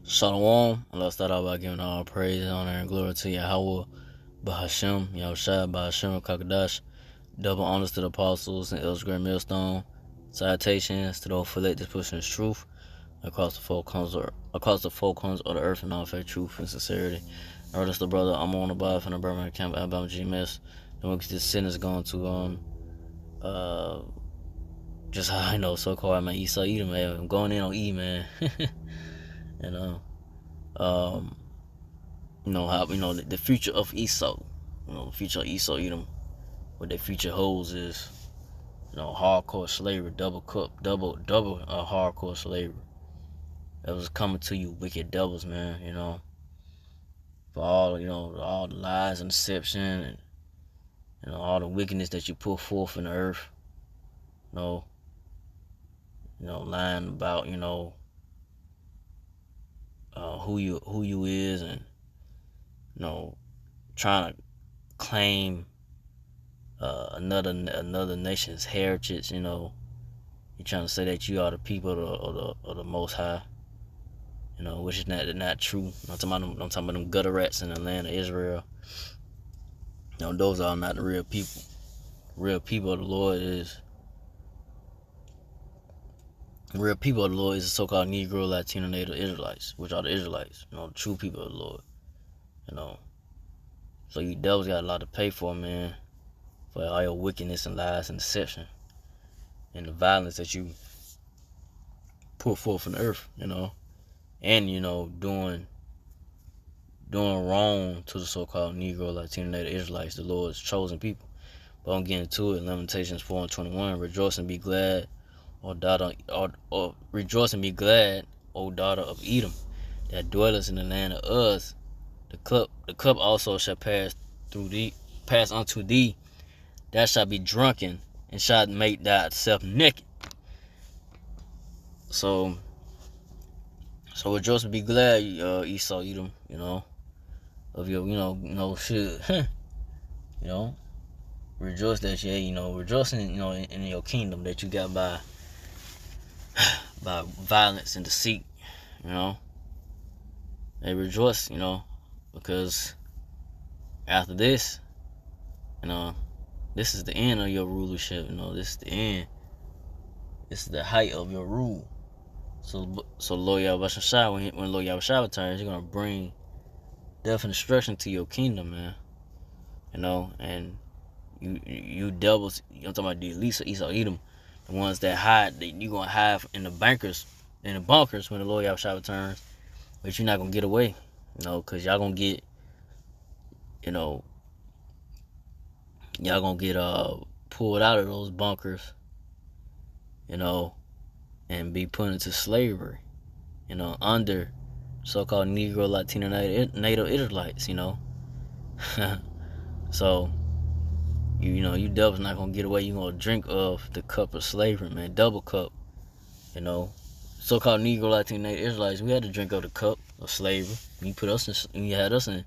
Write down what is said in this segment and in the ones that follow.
Shalom. Let's start out by giving all praise, honor, and glory to Yahweh, Bahashem, Yahushua, Bahashem, Kakadash. Double honors to the apostles and elders, great millstone. Salutations to those elected pushing his truth across the four corners of the earth in all faith, truth, and sincerity. I heard the brother, I'm on the bar from the Birmingham Camp, Alabama GMS. Then we get this sentence going to just how I know so-called man Esau Edom, man. I'm going in on E, man. and how the future of Esau, the future of Esau Edom, what their future holds is, hardcore slavery, double hardcore slavery. That was coming to you, wicked devils, man. For all the lies and deception, and all the wickedness that you put forth in the earth. Lying about who you is, and trying to claim another nation's heritage. You're trying to say that you are the people of the Most High. Which is not true. I'm talking about them gutter rats in the land of Israel. Those are not the real people. Real people of the Lord is the so-called Negro, Latino, Native Israelites, which are the Israelites. The true people of the Lord. So you devils got a lot to pay for, man, for all your wickedness and lies and deception, and the violence that you put forth in the earth. And doing wrong to the so-called Negro, Latino, Native Israelites, the Lord's chosen people. But I'm getting to it. Lamentations 4:21. Rejoice and be glad, or rejoice and be glad, O daughter of Edom, that dwellest in the land of Uz. The cup also shall pass unto thee. Thou shalt be drunken, and shalt make thyself naked. So rejoice and be glad, Esau Edom, of your, shit. Rejoice that rejoice in your kingdom that you got by violence and deceit. They rejoice, because after this, this is the end of your rulership. This is the end. This is the height of your rule. So Lord Yahushua, when Lord Yahushua returns, he's gonna bring death and destruction to your kingdom, man. And you devils, I'm talking about the elites of Esau Edom, the ones that hide, that you gonna hide in the bunkers when the Lord Yahushua returns, but you're not gonna get away, because y'all gonna get, pulled out of those bunkers, and be put into slavery, under so-called Negro, Latino, Native Israelites, So, you devils not gonna get away. You gonna drink of the cup of slavery, man. Double cup, So-called Negro, Latino, Native Israelites, we had to drink of the cup of slavery. You had us in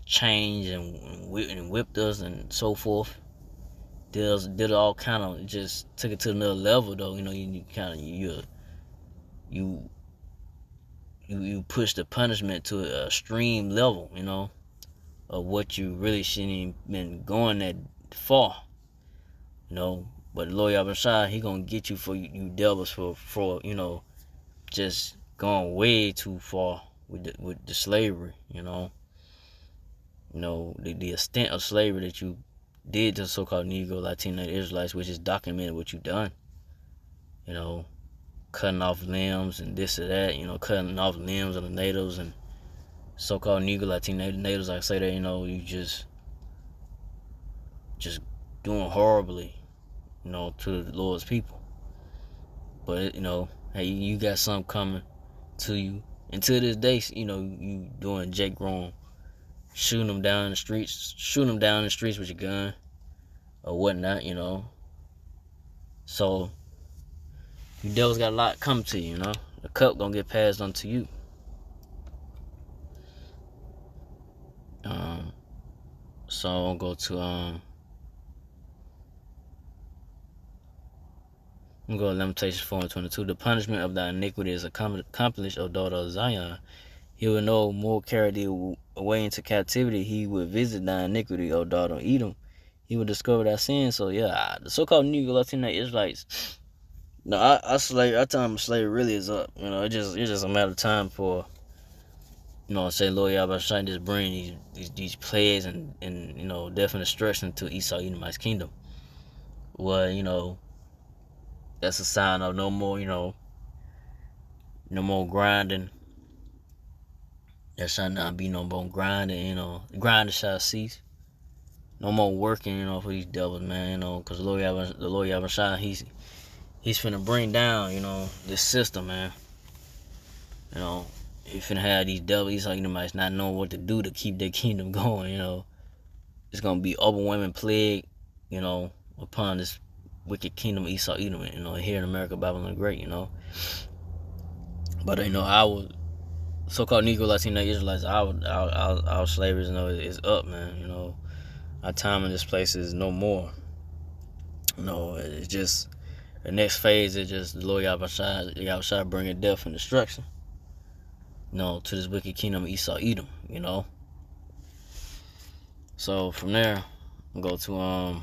chains and whipped us and so forth. Did all kind of, just took it to another level, though. You push the punishment to an extreme level, of what you really shouldn't even been going that far, But the Lord Yahushua, he gonna get you for you devils for just going way too far with the slavery, the extent of slavery that you did to the so-called Negro, Latino, Israelites, which is documented what you done, cutting off limbs and this or that, cutting off limbs of the natives and so-called Negro, Latino natives. I say that, you just doing horribly, to the Lord's people. But hey, you got something coming to you. And to this day, you doing Jake wrong, shooting them down in the streets with your gun or whatnot, So you devils got a lot coming to you, The cup gonna get passed on to you. So I'll go to I'm going to Lamentations 4:22. The punishment of thy iniquity is accomplished, O daughter of Zion. He will no more carry thee away into captivity. He will visit thy iniquity, O daughter of Edom. He will discover thy sin. So yeah, the so-called Negro Latino Israelites. No, our time of slavery really is up. It's just a matter of time for, say Lord Yahweh just bring these plagues and death and destruction to Esau Edomite's kingdom. Well, that's a sign of no more, no more grinding. There shall not be no more grinding, grinding shall cease. No more working, for these devils, man, because the Lord Yahweh, he's finna bring down, this system, man. He finna have these devils, Esau Edomites not knowing what to do to keep their kingdom going, It's gonna be overwhelming plague, upon this wicked kingdom of Esau Edom, here in America, Babylon the Great, But our so-called Negro Latino Israelites, our slavery, is up, man. Our time in this place is no more. It's just the next phase is just the Lord Yahweh bringing death and destruction, to this wicked kingdom of Esau Edom, So from there, we'll go to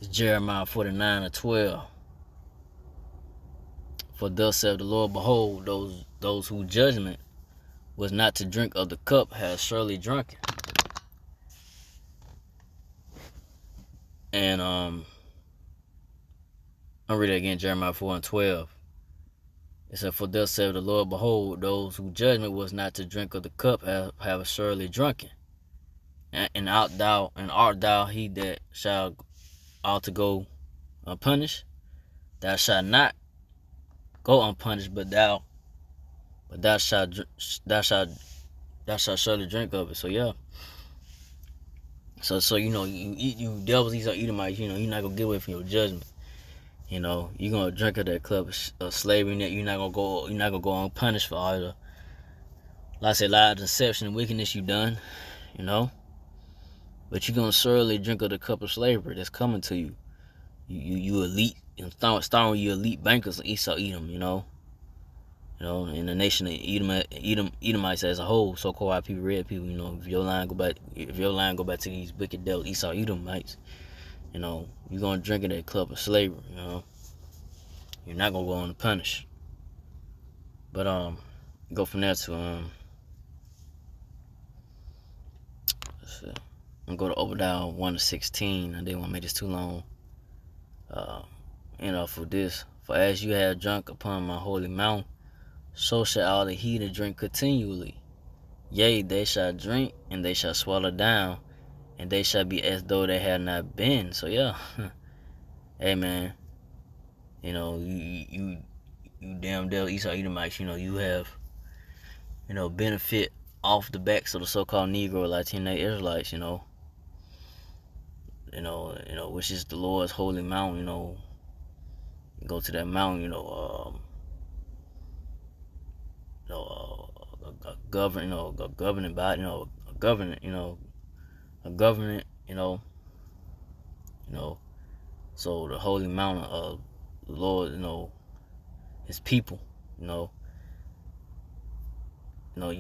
Jeremiah 49:12. For thus saith the Lord, behold, those whose judgment was not to drink of the cup have surely drunken. And I'll read it again, Jeremiah 4:12. It said, for thus saith the Lord, behold, those whose judgment was not to drink of the cup have surely drunken. And art thou he that shall ought to go unpunished? Thou shalt not go unpunished, but thou shalt surely drink of it. So yeah. So you devils, these are Edomites. You're not gonna get away from your judgment. You're gonna drink of that cup of slavery. That you're not gonna go unpunished for all the, like I said, lies, deception, and wickedness you done. But you're gonna surely drink of the cup of slavery that's coming to you. You elite, starting with you elite bankers of Esau Edom. In the nation of Edomites as a whole, so-called white people, red people. If your line go back to these wicked devils, Esau Edomites, you're gonna drink of that cup of slavery. You're not gonna go unpunished. But go from there to let's see. I'm gonna go to Obadiah 1:16. I didn't want to make this too long. For this, for as you have drunk upon my holy mount, so shall all the heathen drink continually. Yea, they shall drink, and they shall swallow down, and they shall be as though they had not been. So yeah, hey man, you damn devil Esau Edomites, you have, benefit off the backs of the so-called Negro Latino Israelites, which is the Lord's holy mountain. You go to that mountain, a governing body, a government, so the holy mountain of the Lord, his people, you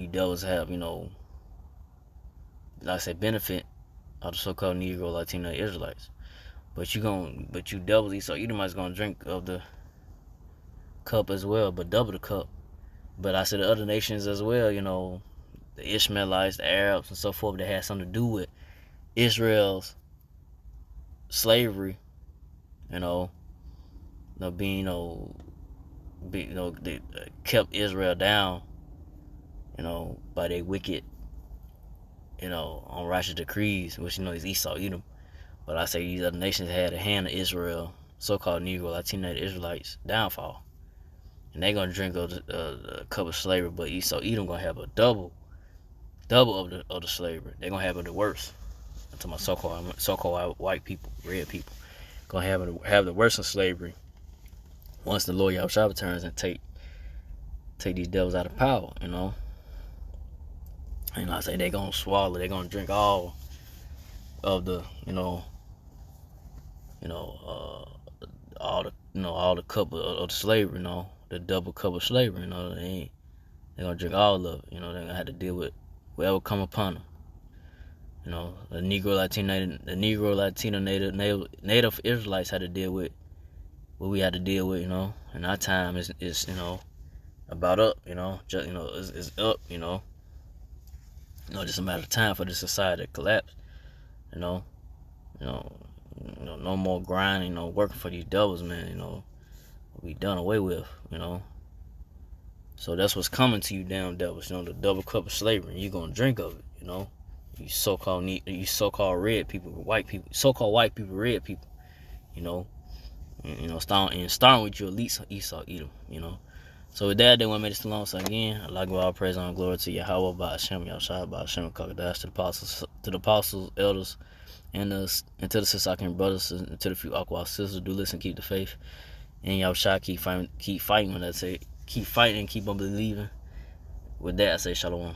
devils have, like I said, benefit of the so-called Negro Latino Israelites. But you devils, Esau Edomites gonna drink of the cup as well, but double the cup. But I said the other nations as well, the Ishmaelites, the Arabs, and so forth, that had something to do with Israel's slavery, they kept Israel down, by their wicked, unrighteous decrees, which is Esau Edom. But I say these other nations had a hand of Israel, so-called Negro Latino Israelites' downfall. And they're going to drink of the cup of slavery, but Esau Edom going to have a double of the slavery. They're going to have it the worst. I'm talking about so-called white people, red people. Going to have the worst of slavery once the Lord Yahweh returns and take these devils out of power, And I say they're going to swallow, they're going to drink all of the, all the cup of slavery, the double cup of slavery, they gonna drink all of it, they gonna have to deal with whatever come upon them. The Negro, Latino, Native Israelites had to deal with what we had to deal with, and our time is about up, it's up, just a matter of time for the society to collapse, no more grinding, working for these devils, man, we done away with, So that's what's coming to you, damn devils, the double cup of slavery, and you're gonna drink of it, You so-called red people, white people, so-called white people, red people, starting with your elites, Esau, Edom, So with that, they want to make this long. So again, I'd like to give all praise and glory to Yahweh, by Hashem, Yahshua, by Hashem, Kakadash, to the apostles, elders, and to the Sisakim brothers, and to the few Aqua sisters. Do listen, keep the faith, and Yahshua keep fighting. When I say keep fighting, keep on believing. With that, I say shalom.